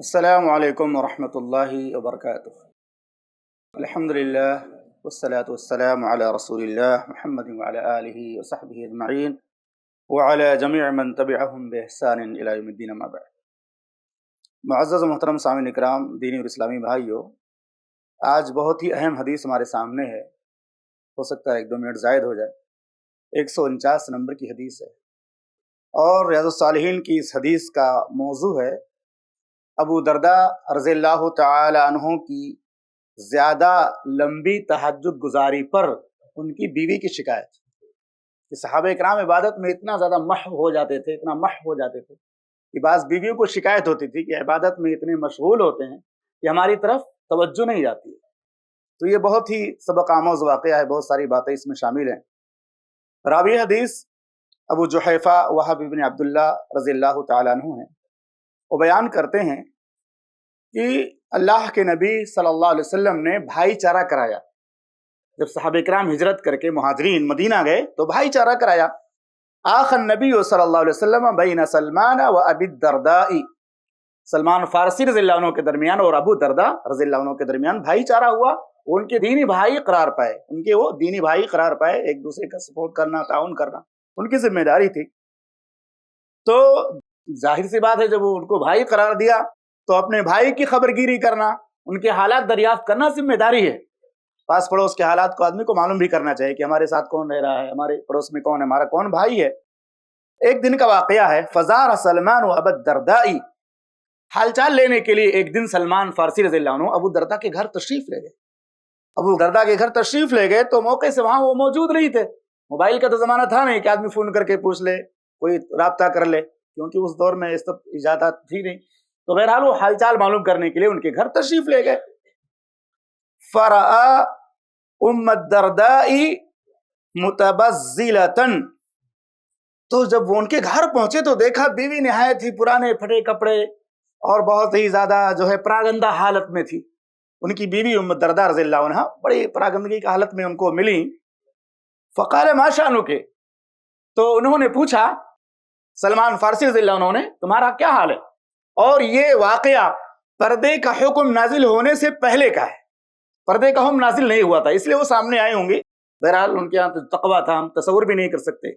السلام علیکم ورحمۃ اللہ وبرکاتہ۔ الحمدللہ والصلاة والسلام علی رسول اللہ محمد وعلی آلہ وصحبہ اجمعین وعلی جمیع من تبعہم بإحسان الی یوم الدین، اما بعد۔ معزز و محترم سامعین اکرام، دینی اور اسلامی بھائیو، آج بہت ہی اہم حدیث ہمارے سامنے ہے۔ ہو سکتا ہے 1-2 منٹ زائد ہو جائے۔ 149 نمبر کی حدیث ہے، اور ریاض الصالحین کی اس حدیث کا موضوع ہے ابو درداء رضی اللہ تعالی عنہ کی زیادہ لمبی تہجد گزاری پر ان کی بیوی کی شکایت کہ صحابہ اکرام عبادت میں اتنا زیادہ محو ہو جاتے تھے کہ بعض بیویوں کو شکایت ہوتی تھی کہ عبادت میں اتنے مشغول ہوتے ہیں کہ ہماری طرف توجہ نہیں جاتی ہے۔ تو یہ بہت ہی سبق آموز واقعہ ہے، بہت ساری باتیں اس میں شامل ہیں۔ راوی حدیث ابو جحیفہ وہب بن عبداللہ رضی اللہ تعالی عنہ ہیں۔ وہ بیان کرتے ہیں کہ اللہ کے نبی صلی اللہ علیہ وسلم نے بھائی چارہ کرایا۔ جب صحابہ کرام ہجرت کر کے مہاجرین مدینہ گئے تو بھائی چارہ کرایا۔ آخى النبی صلی اللہ علیہ وسلم بین سلمان و ابی الدرداء، سلمان فارسی رضی اللہ عنہ کے درمیان اور ابو درداء رضی اللہ عنہ کے درمیان بھائی چارہ ہوا۔ ان کے دینی بھائی قرار پائے، وہ دینی بھائی قرار پائے، ایک دوسرے کا سپورٹ کرنا، تعاون کرنا ان کی ذمہ داری تھی۔ تو ظاہر سی بات ہے، جب وہ ان کو بھائی قرار دیا تو اپنے بھائی کی خبر گیری کرنا، ان کے حالات دریافت کرنا ذمہ داری ہے۔ پاس پڑوس کے حالات کو آدمی کو معلوم بھی کرنا چاہیے کہ ہمارے ساتھ کون رہ رہا ہے، ہمارے پڑوس میں کون ہے، ہمارا کون بھائی ہے۔ ایک دن کا واقعہ ہے، فزار سلمان و ابو الدرداء، حال چال لینے کے لیے ایک دن سلمان فارسی رضی اللہ عنہ ابو درداء کے گھر تشریف لے گئے۔ ابو درداء کے گھر تشریف لے گئے تو موقع سے وہاں وہ موجود نہیں تھے۔ موبائل کا تو زمانہ تھا نہیں کہ آدمی فون کر کے پوچھ لے، کوئی رابطہ کر لے، کیونکہ اس دور میں اس سب ایجادات تھی نہیں۔ تو بہرحال وہ حال چال معلوم کرنے کے لیے ان کے گھر تشریف لے گئے۔ فرآ ام الدرداء متبذلۃ، تو جب وہ ان کے گھر پہنچے تو دیکھا بیوی نہایت ہی پرانے پھٹے کپڑے اور بہت ہی زیادہ پراگندہ حالت میں تھی۔ ان کی بیوی ام الدرداء رضی اللہ عنہ بڑی پراگندگی کی حالت میں ان کو ملی۔ فقال ما شأنک، تو انہوں نے پوچھا، سلمان فارسی رضی اللہ عنہ نے، تمہارا کیا حال ہے؟ اور یہ واقعہ پردے کا حکم نازل ہونے سے پہلے کا ہے، پردے کا حکم نازل نہیں ہوا تھا، اس لیے وہ سامنے آئے ہوں گے۔ بہرحال ان کے یہاں تقویٰ تھا، ہم تصور بھی نہیں کر سکتے،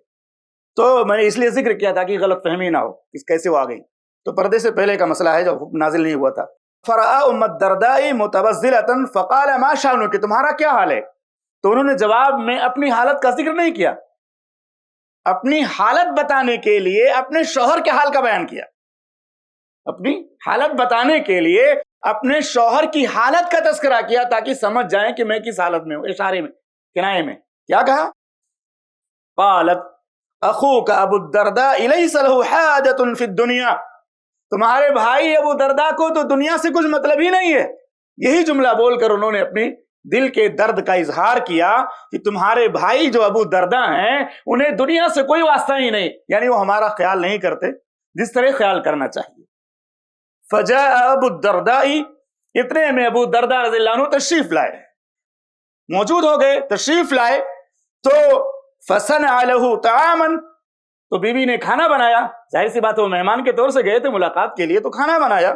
تو میں نے اس لیے ذکر کیا تھا کہ غلط فہمی نہ ہو کہ کیسے وہ آ گئی۔ تو پردے سے پہلے کا مسئلہ ہے جو حکم نازل نہیں ہوا تھا۔ فرآ ام الدرداء متبذلۃ فقال ما شأنک، کہ تمہارا کیا حال ہے؟ تو انہوں نے جواب میں اپنی حالت کا ذکر نہیں کیا، اپنی حالت بتانے کے لیے اپنے شوہر کے حال کا بیان کیا، اپنی حالت بتانے کے لیے اپنے شوہر کی حالت کا تذکرہ کیا تاکہ سمجھ جائیں کہ میں کس حالت میں ہوں۔ اشارے میں، کنایے میں کیا کہا؟ قالت اخوک ابو الدرداء لیس له حاجۃ فی الدنیا، تمہارے بھائی ابو درداء کو تو دنیا سے کچھ مطلب ہی نہیں ہے۔ یہی جملہ بول کر انہوں نے اپنی دل کے درد کا اظہار کیا کہ تمہارے بھائی جو ابو درداء ہیں انہیں دنیا سے کوئی واسطہ ہی نہیں، یعنی وہ ہمارا خیال نہیں کرتے جس طرح خیال کرنا چاہیے۔ فجاء ابو الدرداء، اتنے میں ابو درداء رضی اللہ عنہ تشریف لائے، موجود ہو گئے، تشریف لائے تو فصنع له طعاما، تو بیوی نے کھانا بنایا۔ ظاہر سی بات ہے وہ مہمان کے طور سے گئے تھے ملاقات کے لیے، تو کھانا بنایا۔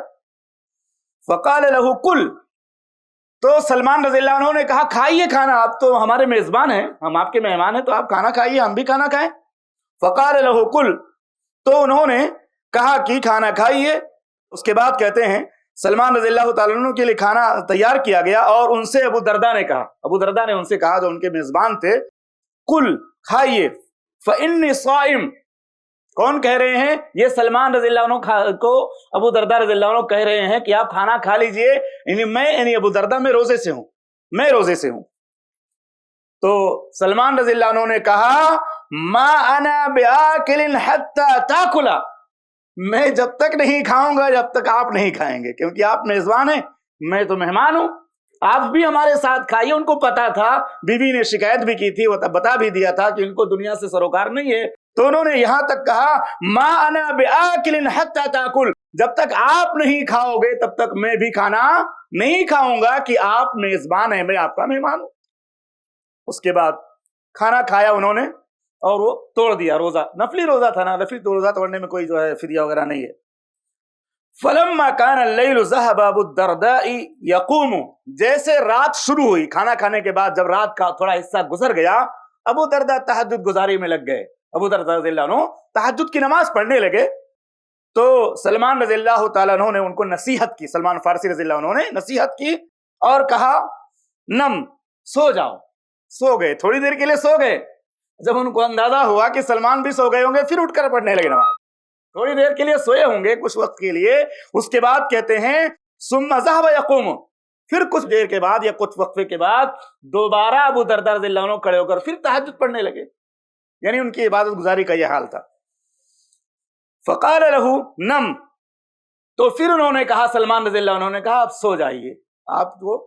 فقال له کل، تو سلمان رضی اللہ عنہ نے کہا کھائیے کھانا، آپ تو ہمارے میزبان ہیں، ہم آپ کے مہمان ہیں، تو آپ کھانا کھائیے، ہم بھی کھانا کھائیں۔ فقال له کل، تو انہوں نے کہا کہ کھانا کھائیے۔ اس کے بعد کہتے ہیں سلمان رضی اللہ تعالیٰ عنہ کے لیے کھانا تیار کیا گیا، اور ان سے ابو درداء نے کہا، ابو درداء نے ان سے کہا جو ان کے میزبان تھے، کل، کھائیے، فإنی صائم۔ کون کہہ رہے ہیں؟ یہ سلمان رضی اللہ عنہ کو ابو درداء رضی اللہ عنہ کہہ رہے ہیں کہ آپ کھانا کھا لیجئے، یعنی ابو درداء میں روزے سے ہوں، میں روزے سے ہوں۔ تو سلمان رضی اللہ عنہ نے کہا ما انا بآکل حتی تاکل، میں جب تک نہیں کھاؤں گا جب تک آپ نہیں کھائیں گے، کیونکہ آپ میزبان ہیں، میں تو مہمان ہوں، آپ بھی ہمارے ساتھ کھائیے۔ ان کو پتا تھا، بیوی نے شکایت بھی کی تھی، وہ بتا بھی دیا تھا کہ ان کو دنیا سے سروکار نہیں ہے، تو انہوں نے یہاں تک کہا ما انا بآکل حتی تاکل، جب تک آپ نہیں کھاؤ گے تب تک میں بھی کھانا نہیں کھاؤں گا، کہ آپ میزبان ہیں، میں آپ کا مہمان ہوں۔ اس کے بعد کھانا کھایا انہوں نے، اور وہ توڑ دیا روزہ، نفلی روزہ تھا نا، نفلی روزہ توڑنے میں کوئی فدیہ وغیرہ نہیں ہے۔ فلما كان الليل ذهب ابو الدرداء يقوم، جیسے رات شروع ہوئی، کھانا کھانے کے بعد جب رات کا تھوڑا حصہ گزر گیا، ابو درداء تہجد گزاری میں لگ گئے. ابو درداء رضی اللہ عنہ تہجد کی نماز پڑھنے لگے. تو سلمان رضی اللہ تعالیٰ عنہ نے ان کو نصیحت کی، سلمان فارسی رضی اللہ عنہ نے نصیحت کی اور کہا نم، سو جاؤ. سو گئے، تھوڑی دیر کے لیے سو گئے. جب ان کو اندازہ ہوا کہ سلمان بھی سو گئے ہوں گے، پھر اٹھ کر پڑھنے لگے نماز. تھوڑی دیر کے لیے سوئے ہوں گے، کچھ وقت کے لیے. اس کے بعد کہتے ہیں ثم ذهب يقوم، پھر کچھ دیر کے بعد یا کچھ وقفے کے بعد دوبارہ ابو درداء رضی اللہ عنہ کھڑے ہو کر پھر تہجد پڑھنے لگے. یعنی ان کی عبادت گزاری کا یہ حال تھا. فقال له نم، تو پھر انہوں نے کہا، سلمان رضی اللہ عنہ نے کہا آپ سو جائیے، آپ کو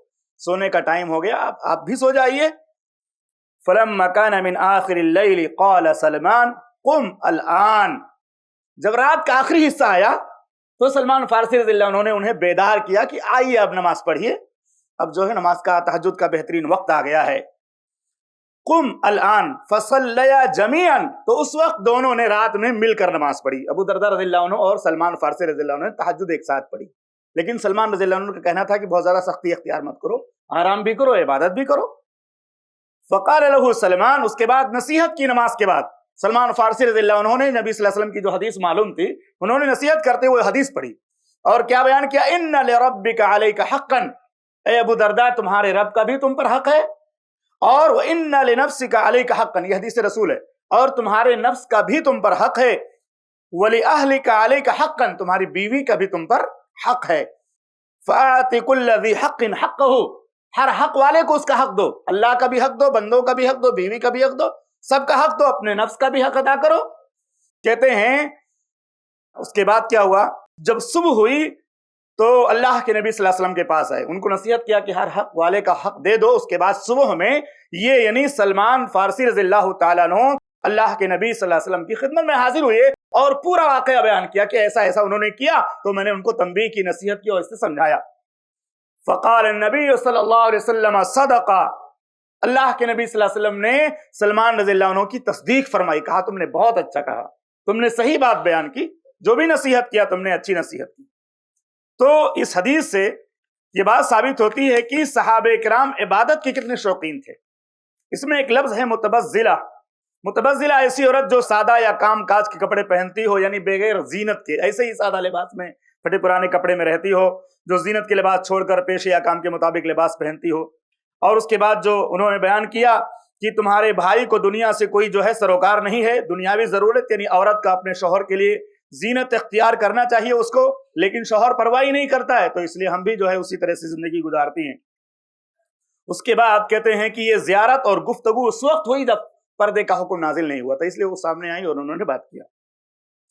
سونے کا ٹائم ہو گیا، آپ بھی سو جائیے. فلما كان من آخر الليل قال سلمان قم الآن، جب رات کا آخری حصہ آیا تو سلمان فارسی رضی اللہ عنہ نے انہیں بیدار کیا کہ آئیے اب نماز پڑھیے، اب جو ہے نماز کا تہجد کا بہترین وقت آ گیا ہے. قم الآن فصلیا جمیعا، تو اس وقت دونوں نے رات میں مل کر نماز پڑھی. ابو درداء رضی اللہ عنہ اور سلمان فارسی رضی اللہ عنہ نے تہجد ایک ساتھ پڑھی. لیکن سلمان رضی اللہ عنہ کا کہنا تھا کہ بہت زیادہ سختی اختیار مت کرو، آرام بھی کرو، عبادت بھی کرو. فقال له سلمان، اس کے بعد نصیحت کی نماز کے بعد سلمان فارسی رضی اللہ عنہ نے نبی صلی اللہ علیہ وسلم کی جو حدیث معلوم تھی، انہوں نے نصیحت کرتے ہوئے حدیث پڑھی اور کیا بیان کیا، ان لربک علیک حقا، اے ابو درداء تمہارے رب کا بھی تم پر حق ہے، اور وان لنفسک علیک حقا، یہ حدیث رسول ہے، اور تمہارے نفس کا بھی تم پر حق ہے، ولاہلک علیک حقا، تمہاری بیوی کا بھی تم پر حق ہے. فاعط کل ذی حق حقہ، ہر حق والے کو اس کا حق دو، اللہ کا بھی حق دو، بندوں کا بھی حق دو، بیوی کا بھی حق دو، سب کا حق دو، اپنے نفس کا بھی حق ادا کرو. کہتے ہیں اس کے بعد کیا ہوا، جب صبح ہوئی تو اللہ کے نبی صلی اللہ علیہ وسلم کے پاس آئے، ان کو نصیحت کیا کہ ہر حق والے کا حق دے دو. اس کے بعد صبح میں یہ یعنی سلمان فارسی رضی اللہ تعالیٰ عنہ اللہ کے نبی صلی اللہ علیہ وسلم کی خدمت میں حاضر ہوئے اور پورا واقعہ بیان کیا کہ ایسا ایسا انہوں نے کیا، تو میں نے ان کو تنبیہ کی، نصیحت کی اور اس سے سمجھایا. فقال النبی صلی اللہ علیہ وسلم صدقا، اللہ کے نبی صلی اللہ علیہ وسلم نے سلمان رضی اللہ عنہ کی تصدیق فرمائی، کہا تم نے بہت اچھا کہا، تم نے صحیح بات بیان کی، جو بھی نصیحت کیا تم نے اچھی نصیحت کی. تو اس حدیث سے یہ بات ثابت ہوتی ہے کہ صحابہ کرام عبادت کے کتنے شوقین تھے. اس میں ایک لفظ ہے متبذلہ. متبذلہ ایسی عورت جو سادہ یا کام کاج کے کپڑے پہنتی ہو، یعنی بغیر زینت کے، ایسے ہی سادہ لباس میں پھٹے پرانے کپڑے میں رہتی ہو، جو زینت کے لباس چھوڑ کر پیشے یا کام کے مطابق لباس پہنتی ہو. اور اس کے بعد جو انہوں نے بیان کیا کہ تمہارے بھائی کو دنیا سے کوئی جو ہے سروکار نہیں ہے، دنیاوی ضرورت یعنی عورت کا اپنے شوہر کے لیے زینت اختیار کرنا چاہیے اس کو، لیکن شوہر پرواہ نہیں کرتا ہے، تو اس لیے ہم بھی جو ہے اسی طرح سے زندگی گزارتی ہیں. اس کے بعد کہتے ہیں کہ یہ زیارت اور گفتگو اس وقت ہوئی جب پردے کا حکم نازل نہیں ہوا تھا، اس لیے وہ سامنے آئی اور انہوں نے بات کیا.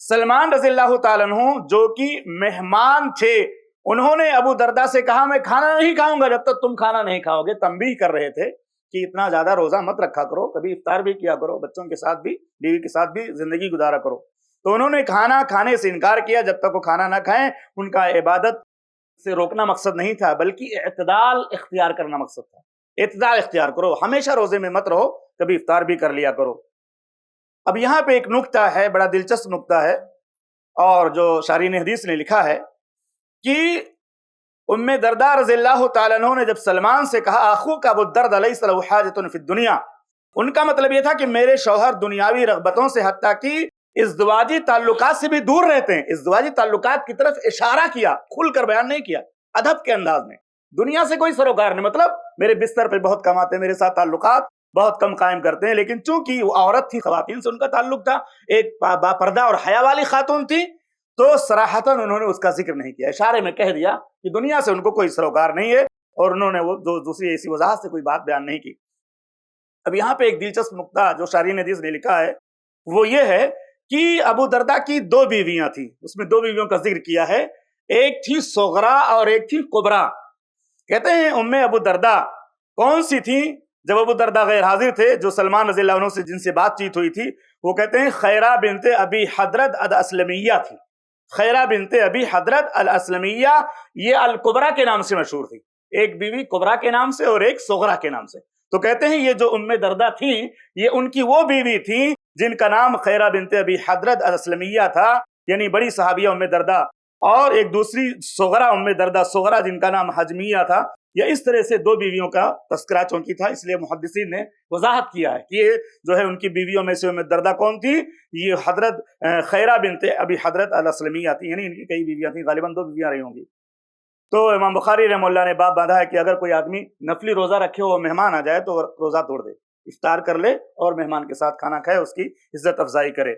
سلمان رضی اللہ تعالیٰ عنہ جو کہ مہمان تھے، انہوں نے ابو درداء سے کہا میں کھانا نہیں کھاؤں گا جب تک تم کھانا نہیں کھاؤ گے. تنبیہ کر رہے تھے کہ اتنا زیادہ روزہ مت رکھا کرو، کبھی افطار بھی کیا کرو، بچوں کے ساتھ بھی، بیوی کے ساتھ بھی زندگی گزارا کرو. تو انہوں نے کھانا کھانے سے انکار کیا جب تک وہ کھانا نہ کھائیں. ان کا عبادت سے روکنا مقصد نہیں تھا، بلکہ اعتدال اختیار کرنا مقصد تھا. اعتدال اختیار کرو، ہمیشہ روزے میں مت رہو، کبھی افطار بھی کر لیا کرو. اب یہاں پہ ایک نکتہ ہے، بڑا دلچسپ نکتہ ہے، اور جو شارحین حدیث نے لکھا ہے کہ ام درداء رضی اللہ تعالیٰ عنہ نے جب سلمان سے کہا اخوک ابو الدرداء لیس لہ حاجۃ فی الدنیا، ان کا مطلب یہ تھا کہ میرے شوہر دنیاوی رغبتوں سے حتیٰ کہ ازدواجی تعلقات سے بھی دور رہتے ہیں. ازدواجی تعلقات کی طرف اشارہ کیا، کھل کر بیان نہیں کیا، ادب کے انداز میں. دنیا سے کوئی سروکار نہیں، مطلب میرے بستر پہ بہت کم آتے ہیں، میرے ساتھ تعلقات بہت کم قائم کرتے ہیں. لیکن چونکہ وہ عورت تھی، خواتین سے ان کا تعلق تھا، ایک با پردہ اور حیا والی خاتون تھی، تو صراحتاً انہوں نے اس کا ذکر نہیں کیا، اشارے میں کہہ دیا کہ دنیا سے ان کو کوئی سروکار نہیں ہے، اور انہوں نے وہ دوسری ایسی وضاحت سے کوئی بات بیان نہیں کی. اب یہاں پہ ایک دلچسپ نقطہ جو شارحین حدیث نے لکھا ہے وہ یہ ہے کہ ابو درداء کی 2 بیویاں تھیں، اس میں 2 بیویوں کا ذکر کیا ہے، ایک تھی صغرا اور ایک تھی کبرا. کہتے ہیں ام ابو درداء کون سی تھیں؟ جب ابو درداء غیر حاضر تھے، جو سلمان رضی اللہ عنہ سے جن سے بات چیت ہوئی تھی، وہ کہتے ہیں خیرہ بنت ابی حضرت الاسلمیہ تھی. خیرہ بنت ابی حضرت الاسلمیہ یہ الکبرا کے نام سے مشہور تھی، ایک بیوی کبرا کے نام سے اور ایک صغرا کے نام سے. تو کہتے ہیں یہ جو ام درداء تھیں، یہ ان کی وہ بیوی تھیں جن کا نام خیرہ بنت ابی حضرت الاسلمیہ تھا، یعنی بڑی صحابیہ ام درداء اور ایک دوسری صغرا ام دردہ صغرا جن کا نام حجمیہ تھا. یا اس طرح سے 2 بیویوں کا تذکرہ چونکہ تھا، اس لیے محدثین نے وضاحت کیا ہے کہ یہ جو ہے ان کی بیویوں میں سے ام دردہ کون تھی. یہ حضرت خیرہ بنت ابی حضرت الاسلمیہ تھی، یعنی ان کی کئی بیویاں تھیں، غالباً 2 بیویاں رہی ہوں گی. تو امام بخاری رحمہ اللہ نے باب باندھا ہے کہ اگر کوئی آدمی نفلی روزہ رکھے ہو مہمان آ جائے تو روزہ توڑ دے، افطار کر لے اور مہمان کے ساتھ کھانا کھائے، اس کی عزت افزائی کرے.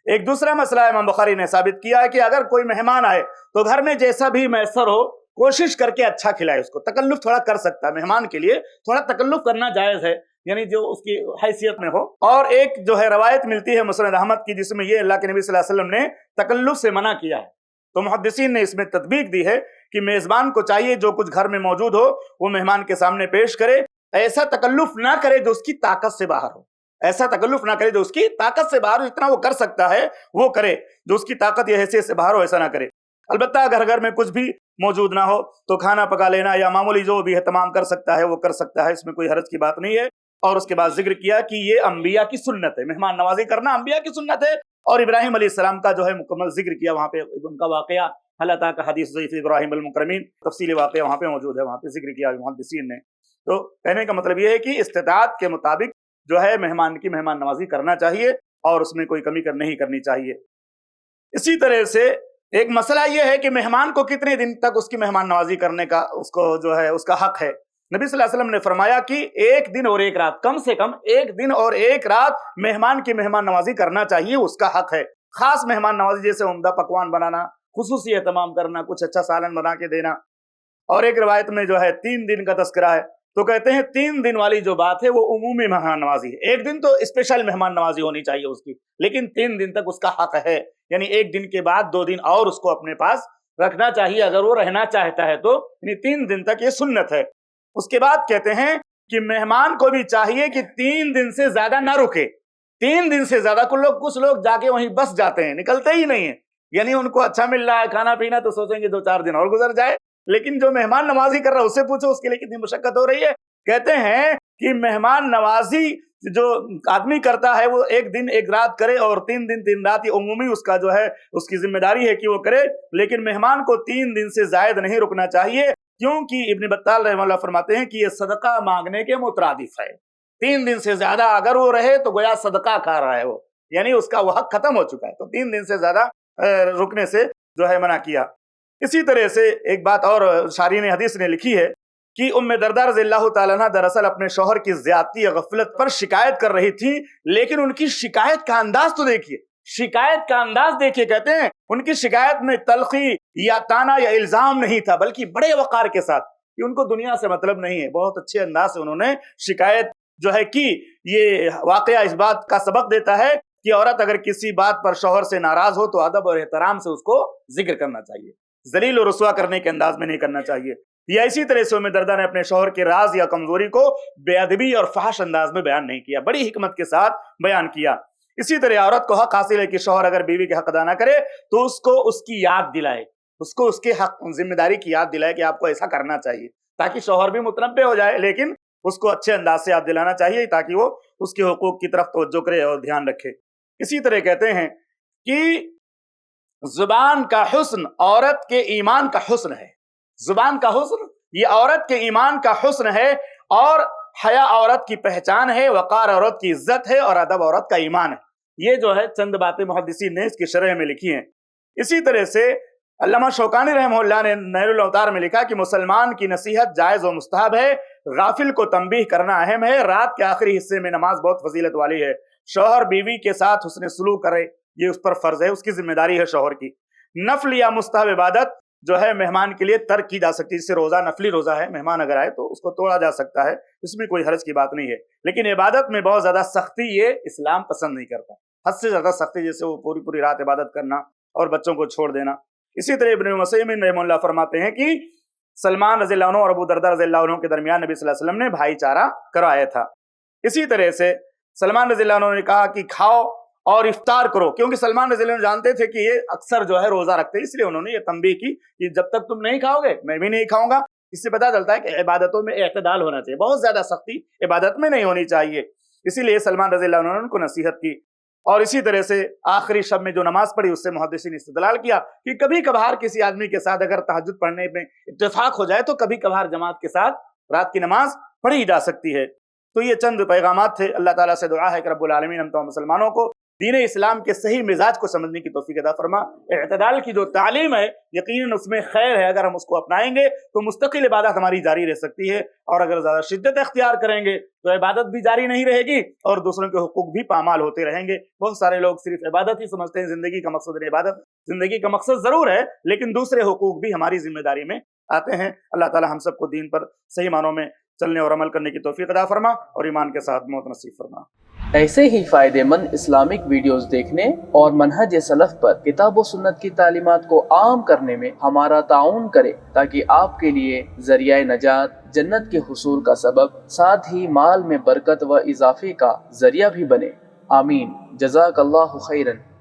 ایک دوسرا مسئلہ امام بخاری نے ثابت کیا ہے کہ اگر کوئی مہمان آئے تو گھر میں جیسا بھی میسر ہو کوشش کر کے اچھا کھلائے. اس کو تکلف تھوڑا کر سکتا ہے، مہمان کے لیے تھوڑا تکلف کرنا جائز ہے، یعنی جو اس کی حیثیت میں ہو. اور ایک جو ہے روایت ملتی ہے مسند احمد کی، جس میں یہ اللہ کے نبی صلی اللہ علیہ وسلم نے تکلف سے منع کیا ہے. تو محدثین نے اس میں تطبیق دی ہے کہ میزبان کو چاہیے جو کچھ گھر میں موجود ہو وہ مہمان کے سامنے پیش کرے. ایسا تکلف نہ کرے جو اس کی طاقت سے باہر ہو، ایسا تکلف نہ کرے جو اس کی طاقت سے باہر ہو. جتنا وہ کر سکتا ہے وہ کرے، جو اس کی طاقت یا حیثیت سے باہر ہو ایسا نہ کرے. البتہ اگر گھر میں کچھ بھی موجود نہ ہو تو کھانا پکا لینا یا معمولی جو بھی اہتمام کر سکتا ہے وہ کر سکتا ہے، اس میں کوئی حرج کی بات نہیں ہے. اور اس کے بعد ذکر کیا کہ یہ انبیاء کی سنت ہے، مہمان نوازی کرنا انبیاء کی سنت ہے. اور ابراہیم علیہ السلام کا جو ہے مکمل ذکر کیا، وہاں پہ ان کا واقعہ حل اتی کا حدیث ضیف ابراہیم المکرمین، تفصیلی واقعہ وہاں پہ موجود ہے، وہاں پہ ذکر کیا محدثین نے. تو کہنے کا مطلب یہ ہے کہ استطاعت کے مطابق جو ہے مہمان کی مہمان نوازی کرنا چاہیے اور اس میں کوئی کمی نہیں کرنی چاہیے. اسی طرح سے ایک مسئلہ یہ ہے کہ مہمان کو کتنے دن تک اس کی مہمان نوازی کرنے کا اس کو جو ہے اس کا حق ہے. نبی صلی اللہ علیہ وسلم نے فرمایا کہ 1 دن اور 1 رات، کم سے کم 1 دن اور 1 رات مہمان کی مہمان نوازی کرنا چاہیے، اس کا حق ہے. خاص مہمان نوازی جیسے عمدہ پکوان بنانا، خصوصی اہتمام کرنا، کچھ اچھا سالن بنا کے دینا. اور ایک روایت میں جو ہے 3 دن کا تذکرہ ہے، تو کہتے ہیں 3 دن والی جو بات ہے وہ عمومی مہمان نوازی ہے. 1 دن تو اسپیشل مہمان نوازی ہونی چاہیے اس کی، لیکن 3 دن تک اس کا حق ہے. یعنی 1 دن کے بعد 2 دن اور اس کو اپنے پاس رکھنا چاہیے اگر وہ رہنا چاہتا ہے تو، یعنی 3 دن تک یہ سنت ہے. اس کے بعد کہتے ہیں کہ مہمان کو بھی چاہیے کہ 3 دن سے زیادہ نہ رکے. 3 دن سے زیادہ کچھ لوگ جا کے وہیں بس جاتے ہیں، نکلتے ہی نہیں ہیں. یعنی ان کو اچھا مل رہا ہے کھانا پینا تو سوچیں گے 2-4 دن اور گزر جائے، لیکن جو مہمان نوازی کر رہا ہے اس سے پوچھو اس کے لیے کتنی مشقت ہو رہی ہے. کہتے ہیں کہ مہمان نوازی جو آدمی کرتا ہے وہ 1 دن 1 رات کرے اور 3 دن 3 رات، یہ عمومی اس کا جو ہے اس کی ذمہ داری ہے کہ وہ کرے. لیکن مہمان کو 3 دن سے زائد نہیں رکنا چاہیے، کیونکہ ابن بطال رحمہ اللہ فرماتے ہیں کہ یہ صدقہ مانگنے کے مترادف ہے. 3 دن سے زیادہ اگر وہ رہے تو گویا صدقہ کھا رہا ہے وہ، یعنی اس کا وہ حق ختم ہو چکا ہے. تو 3 دن سے زیادہ رکنے سے جو ہے منع کیا. اسی طرح سے ایک بات اور شارحین حدیث نے لکھی ہے کہ ام دردہ رضی اللہ تعالیٰ عنہ دراصل اپنے شوہر کی زیادتی یا غفلت پر شکایت کر رہی تھی، لیکن ان کی شکایت کا انداز تو دیکھیے، شکایت کا انداز دیکھیے. کہتے ہیں ان کی شکایت میں تلخی یا طعنہ یا الزام نہیں تھا، بلکہ بڑے وقار کے ساتھ کہ ان کو دنیا سے مطلب نہیں ہے. بہت اچھے انداز سے انہوں نے شکایت جو ہے کی. یہ واقعہ اس بات کا سبق دیتا ہے کہ عورت اگر کسی بات پر شوہر سے ناراض ہو تو ادب اور احترام سے اس کو ذکر کرنا چاہیے، ذلیل و رسوا کرنے کے انداز میں نہیں کرنا چاہیے. یا اسی طرح سے ام دردہ نے اپنے شوہر کے راز یا کمزوری کو بے ادبی اور فحش انداز میں بیان نہیں کیا، بڑی حکمت کے ساتھ بیان کیا. اسی طرح عورت کو حق حاصل ہے کہ شوہر اگر بیوی کے حق ادا نہ کرے تو اس کو اس کی یاد دلائے، اس کو اس کے حق ذمہ داری کی یاد دلائے کہ آپ کو ایسا کرنا چاہیے، تاکہ شوہر بھی متنبہ ہو جائے. لیکن اس کو اچھے انداز سے یاد دلانا چاہیے تاکہ وہ اس کے حقوق کی طرف توجہ کرے اور دھیان رکھے. اسی طرح کہتے ہیں کہ زبان کا حسن عورت کے ایمان کا حسن ہے. زبان کا حسن یہ عورت کے ایمان کا حسن ہے، اور حیا عورت کی پہچان ہے، وقار عورت کی عزت ہے، اور ادب عورت کا ایمان ہے. یہ جو ہے چند باتیں محدثین نے اس کی شرح میں لکھی ہیں. اسی طرح سے علامہ شوکانی رحمہ اللہ نے نہر الاوتار میں لکھا کہ مسلمان کی نصیحت جائز و مستحب ہے، غافل کو تنبیہ کرنا اہم ہے. رات کے آخری حصے میں نماز بہت فضیلت والی ہے. شوہر بیوی کے ساتھ حسن سلوک کرے، یہ اس پر فرض ہے، اس کی ذمہ داری ہے شوہر کی. نفل یا مستحب عبادت جو ہے مہمان کے لیے ترک کی جا سکتی ہے، جس سے روزہ نفلی روزہ ہے، مہمان اگر آئے تو اس کو توڑا جا سکتا ہے، اس میں کوئی حرج کی بات نہیں ہے. لیکن عبادت میں بہت زیادہ سختی یہ اسلام پسند نہیں کرتا، حد سے زیادہ سختی، جیسے وہ پوری رات عبادت کرنا اور بچوں کو چھوڑ دینا. اسی طرح ابن مسیمن رحمہ اللہ فرماتے ہیں کہ سلمان رضی اللہ عنہ اور ابو دردہ رضی اللہ عنہ کے درمیان نبی صلی اللہ علیہ وسلم نے بھائی چارہ کرایا تھا. اسی طرح سے سلمان رضی اللہ عنہ نے کہا کہ کھاؤ اور افطار کرو، کیونکہ سلمان رضی اللہ عنہ جانتے تھے کہ یہ اکثر جو ہے روزہ رکھتے ہیں، اس لیے انہوں نے یہ تنبیہ کی کہ جب تک تم نہیں کھاؤ گے میں بھی نہیں کھاؤں گا. اس سے پتہ چلتا ہے کہ عبادتوں میں اعتدال ہونا چاہیے، بہت زیادہ سختی عبادت میں نہیں ہونی چاہیے. اسی لیے سلمان رضی اللہ عنہ نے ان کو نصیحت کی. اور اسی طرح سے آخری شب میں جو نماز پڑھی اس سے محدثین نے استدلال کیا کہ کبھی کبھار کسی آدمی کے ساتھ اگر تہجد پڑھنے میں اتفاق ہو جائے تو کبھی کبھار جماعت کے ساتھ رات کی نماز پڑھی جا سکتی ہے۔ تو یہ چند پیغامات تھے۔ اللہ تعالیٰ سے دعا ہے کہ رب العالمین ہم تمام مسلمانوں کو دین اسلام کے صحیح مزاج کو سمجھنے کی توفیق عطا فرما۔ اعتدال کی جو تعلیم ہے یقیناً اس میں خیر ہے، اگر ہم اس کو اپنائیں گے تو مستقل عبادت ہماری جاری رہ سکتی ہے، اور اگر زیادہ شدت اختیار کریں گے تو عبادت بھی جاری نہیں رہے گی اور دوسروں کے حقوق بھی پامال ہوتے رہیں گے۔ بہت سارے لوگ صرف عبادت ہی سمجھتے ہیں، زندگی کا مقصد نہیں عبادت، زندگی کا مقصد ضرور ہے لیکن دوسرے حقوق بھی ہماری ذمہ داری میں آتے ہیں۔ اللہ تعالی ہم سب کو دین پر صحیح معنوں میں چلنے اور عمل کرنے کی توفیق عطا فرما اور ایمان کے ساتھ موت نصیب فرما۔ ایسے ہی فائدہ مند اسلامک ویڈیوز دیکھنے اور منہج سلف پر کتاب و سنت کی تعلیمات کو عام کرنے میں ہمارا تعاون کرے تاکہ آپ کے لیے ذریعہ نجات، جنت کے حصول کا سبب، ساتھ ہی مال میں برکت و اضافے کا ذریعہ بھی بنے۔ آمین۔ جزاک اللہ خیرن۔